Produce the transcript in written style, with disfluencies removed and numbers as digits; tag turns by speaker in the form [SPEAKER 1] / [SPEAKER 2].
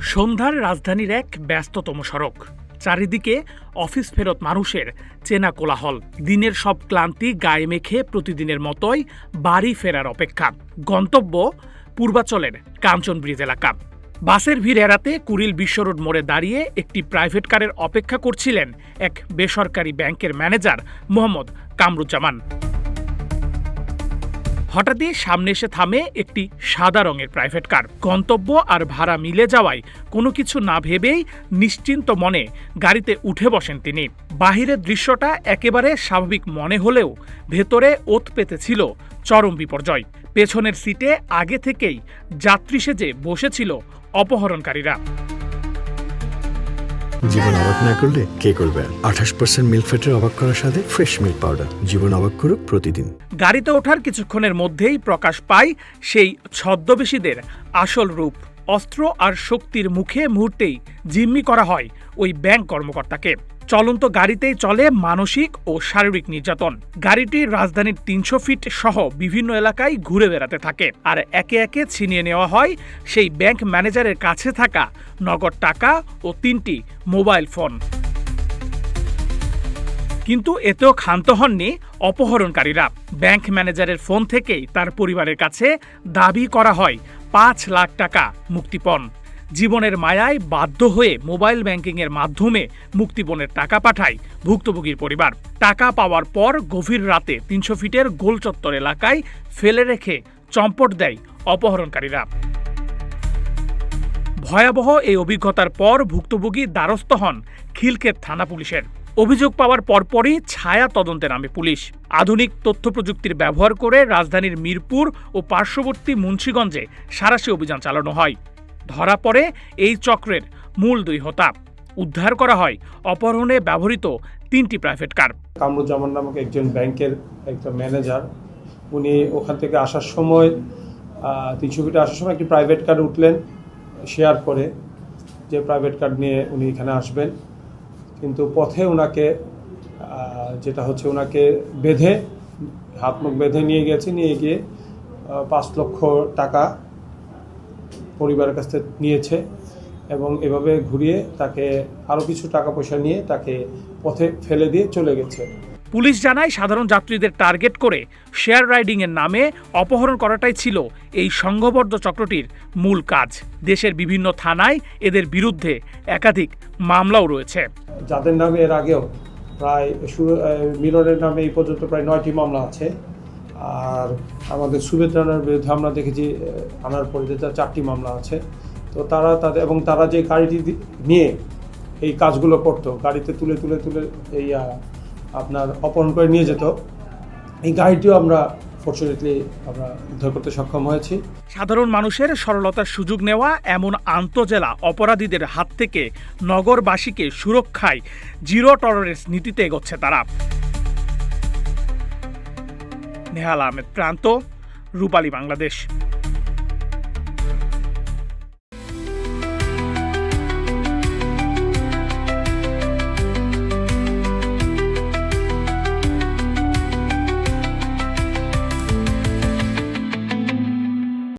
[SPEAKER 1] সন্ধ্যার রাজধানীর এক ব্যস্ততম সড়ক, চারিদিকে অফিস ফেরত মানুষের চেনা কোলাহল। দিনের সব ক্লান্তি গায়ে মেখে প্রতিদিনের মতোই বাড়ি ফেরার অপেক্ষা। গন্তব্য পূর্বাচলের কাঞ্চন ব্রিজ এলাকা। বাসের ভিড় এড়াতে কুড়িল বিশ্বরোড মোড়ে দাঁড়িয়ে একটি প্রাইভেট কারের অপেক্ষা করছিলেন এক বেসরকারি ব্যাংকের ম্যানেজার মোহাম্মদ কামরুজ্জামান। হঠাৎই সামনে এসে থামে একটি সাদা রঙের প্রাইভেট কার। গন্তব্য আর ভাড়া মিলে যাওয়ায় কোনো কিছু না ভেবেই নিশ্চিন্ত মনে গাড়িতে উঠে বসেন তিনি। বাহিরের দৃশ্যটা একেবারে স্বাভাবিক মনে হলেও ভেতরে ওত পেতেছিল চরম বিপর্যয়। পেছনের সিটে আগে থেকেই যাত্রী সেজে বসেছিল অপহরণকারীরা।
[SPEAKER 2] জীবন অবাক না করলে কে করবে? 28% মিল্ক ফ্যাটের অবাক করার সাথে ফ্রেশ মিল্ক পাউডার। জীবন অবাক করুক প্রতিদিন।
[SPEAKER 1] গাড়িতে ওঠার কিছুক্ষণের মধ্যেই প্রকাশ পায় সেই ছদ্মবেশীদের আসল রূপ। অস্ত্র আর শক্তির মুখে মুহূর্তেই জিম্মি করা হয় ওই ব্যাংক কর্মকর্তাকে। চলন্ত গাড়িতেই চলে মানসিক ও শারীরিক নির্যাতন। গাড়িটি রাজধানীর 300 ফিট সহ বিভিন্ন এলাকায় ঘুরে বেড়াতে থাকে, আর একে একে ছিনিয়ে নেওয়া হয় সেই ব্যাংক ম্যানেজারের কাছে থাকা নগদ টাকা ও 3টি মোবাইল ফোন। কিন্তু এতেও ক্ষান্ত হননি অপহরণকারীরা। ব্যাংক ম্যানেজারের ফোন থেকেই তার পরিবারের কাছে দাবি করা হয় 5 লাখ টাকা মুক্তিপণ। জীবনের মায়ায় বাধ্য হয়ে মোবাইল ব্যাংকিংয়ের মাধ্যমে মুক্তিপণের টাকা পাঠায় ভুক্তভোগীর পরিবার। টাকা পাওয়ার পর গভীর রাতে 300 ফিটের গোল চত্বর এলাকায় ফেলে রেখে চম্পট দেয় অপহরণকারীরা। ভয়াবহ এই অভিজ্ঞতার পর ভুক্তভোগী দ্বারস্থ হন খিলক্ষেত থানা পুলিশের। অভিযোগ পাওয়ার পরপরই ছায়া তদন্তে নামে পুলিশ। আধুনিক তথ্য প্রযুক্তির ব্যবহার করে রাজধানীর মিরপুর ও পার্শ্ববর্তী মুন্সিগঞ্জে সাঁড়াশি অভিযান চালানো হয়। ধরা পড়ে এই চক্রের মূল 2 হোতা। উদ্ধার করা হয় অপহরণে ব্যবহৃত 3টি প্রাইভেট কার।
[SPEAKER 3] কামরুজ্জামান নামক একজন ব্যাংকের একটা ম্যানেজার, উনি ওখান থেকে আসার সময় 300 ফিটে আসার সময় একটি প্রাইভেট কার উঠলেন শেয়ার করে, যে প্রাইভেট কার নিয়ে উনি এখানে আসবেন। কিন্তু পথে ওনাকে ওনাকে বেঁধে হাত মুখ বেঁধে নিয়ে গিয়ে 5 লক্ষ টাকা পরিবারের কাছ থেকে নিয়েছে এবং এভাবে ঘুরিয়ে তাকে আরও কিছু টাকা পয়সা নিয়ে তাকে পথে ফেলে দিয়ে চলে গেছে।
[SPEAKER 1] পুলিশ জানায় সাধারণ যাত্রীদের টার্গেট করে শেয়ার রাইডিংয়ের নামে অপহরণ করাটাই ছিল এই সংঘবদ্ধ চক্রটির মূল কাজ। দেশের বিভিন্ন থানায় এদের বিরুদ্ধে একাধিক মামলাও রয়েছে।
[SPEAKER 3] যাদের নামে এর আগেও প্রায় মিলনের নামে এই পর্যন্ত প্রায় 9টি মামলা আছে। আর আমাদের সুবেদ রানার বিরুদ্ধে আমরা দেখেছি আনার পরে 4টি মামলা আছে। তো তারা যে গাড়িটি নিয়ে এই কাজগুলো করতো, গাড়িতে তুলে এই আপনার অপহরণ করে নিয়ে যেত, এই গাড়িটিও আমরা ফরচুনেটলি উদ্ধার করতে সক্ষম হয়েছি।
[SPEAKER 1] সাধারণ মানুষের সরলতার সুযোগ নেওয়া এমন আন্তজেলা অপরাধীদের হাত থেকে নগরবাসীকে সুরক্ষায় জিরো টলারেন্স নীতিতে এগোচ্ছে তারা। নেহাল আহমেদ প্রান্ত, রূপালী বাংলাদেশ।